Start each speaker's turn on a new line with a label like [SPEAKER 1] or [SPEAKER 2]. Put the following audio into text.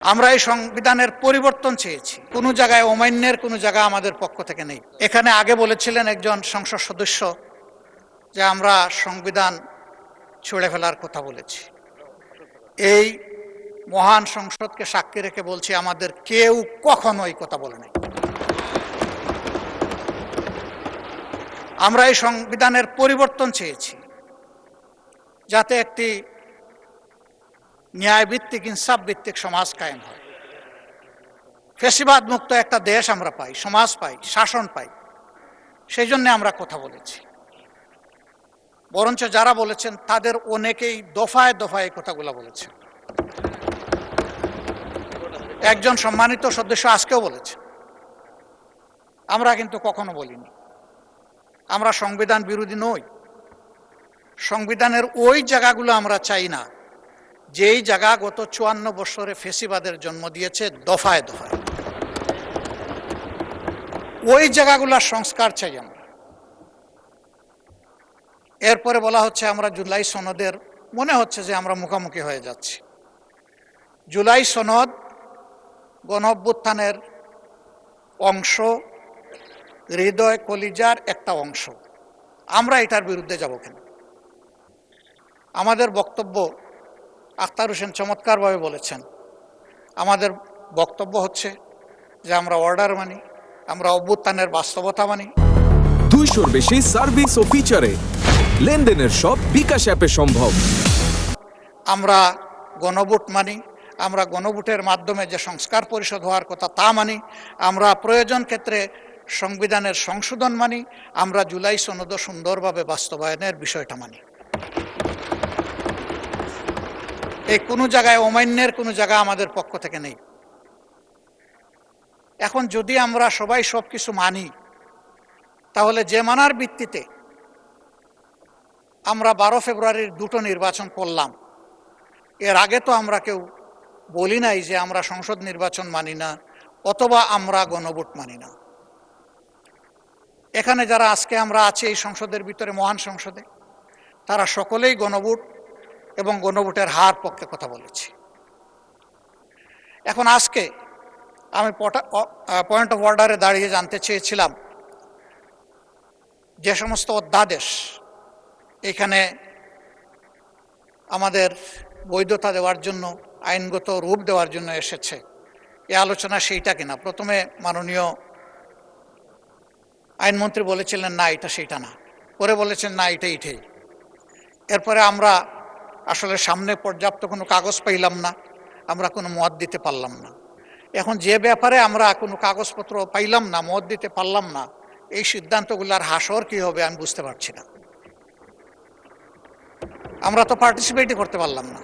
[SPEAKER 1] আমরা এই সংবিধানের পরিবর্তন চেয়েছি, কোনো জায়গায় অমান্যের কোনো জায়গা আমাদের পক্ষ থেকে নেই। এখানে আগে বলেছিলেন একজন সংসদ সদস্য যে আমরা সংবিধান ছুঁড়ে ফেলার কথা বলেছি। এই মহান সংসদকে সাক্ষী রেখে বলছি, আমাদের কেউ কখনো এই কথা বলে নাই। আমরা এই সংবিধানের পরিবর্তন চেয়েছি যাতে একটি ন্যায়ভিত্তিক, ইনসাফ ভিত্তিক সমাজ কায়েম হয়, ফ্যাসিবাদ মুক্ত একটা দেশ আমরা পাই, সমাজ পাই, শাসন পাই। সেই জন্য আমরা কথা বলেছি। বরঞ্চ যারা বলেছেন তাদের অনেকেই দফায় দফায় এই কথাগুলো বলেছেন। একজন সম্মানিত সদস্য আজকেও বলেছে, আমরা কিন্তু কখনো বলিনি আমরা সংবিধান বিরোধী নই। সংবিধানের ওই জায়গাগুলো আমরা চাই না যেই জায়গা গত ৫৪ বছরে ফ্যাসিবাদের জন্ম দিয়েছে দফায় দফায়। ওই জায়গাগুলোর সংস্কার চাই আমরা। এরপরে বলা হচ্ছে আমরা জুলাই সনদের, মনে হচ্ছে যে আমরা মুখোমুখি হয়ে যাচ্ছি। জুলাই সনদ গণঅভ্যুত্থানের অংশ, হৃদয় কলিজার একটা অংশ। আমরা এটার বিরুদ্ধে যাব কেন? আমাদের বক্তব্য, আখতার হোসেন চমৎকারভাবে বলেছেন, আমাদের বক্তব্য হচ্ছে যে আমরা অর্ডার মানি, আমরা অভ্যুত্থানের বাস্তবতা মানি।
[SPEAKER 2] 200-র বেশি সার্ভিস ও ফিচারে লেনদেনের সব বিকাশ অ্যাপে সম্ভব।
[SPEAKER 1] আমরা গণভোট মানি, আমরা গণভোটের মাধ্যমে যে সংস্কার পরিষদ হওয়ার কথা তা মানি, আমরা প্রয়োজন ক্ষেত্রে সংবিধানের সংশোধন মানি, আমরা জুলাই সনদ সুন্দরভাবে বাস্তবায়নের বিষয়টা মানি। এই কোনো জায়গায় অমান্যের কোনো জায়গা আমাদের পক্ষ থেকে নেই। এখন যদি আমরা সবাই সব কিছু মানি, তাহলে যে মানার ভিত্তিতে আমরা 12 ফেব্রুয়ারির দুটো নির্বাচন করলাম, এর আগে তো আমরা কেউ বলি নাই যে আমরা সংসদ নির্বাচন মানি না অথবা আমরা গণভোট মানি না। এখানে যারা আজকে আমরা আছি এই সংসদের ভিতরে, মহান সংসদে, তারা সকলেই গণভোট এবং গণভোটের হার পক্ষে কথা বলেছি। এখন আজকে আমি পয়েন্ট অফ অর্ডারে দাঁড়িয়ে জানতে চেয়েছিলাম যে সমস্ত অধ্যাদেশ এখানে আমাদের বৈধতা দেওয়ার জন্য, আইনগত রূপ দেওয়ার জন্য এসেছে, এ আলোচনা সেইটা কিনা। প্রথমে মাননীয় আইনমন্ত্রী বলেছিলেন না এটা সেইটা না, পরে বলেছেন না এটা এটাই। এরপরে আমরা আসলে সামনে পর্যাপ্ত কোনো কাগজ পাইলাম না, আমরা কোনো মত দিতে পারলাম না। এখন যে ব্যাপারে আমরা কোনো কাগজপত্র পাইলাম না, মত দিতে পারলাম না, এই সিদ্ধান্তগুলোর হাসর কি হবে আমি বুঝতে পারছি না। আমরা তো পার্টিসিপেটই করতে পারলাম না।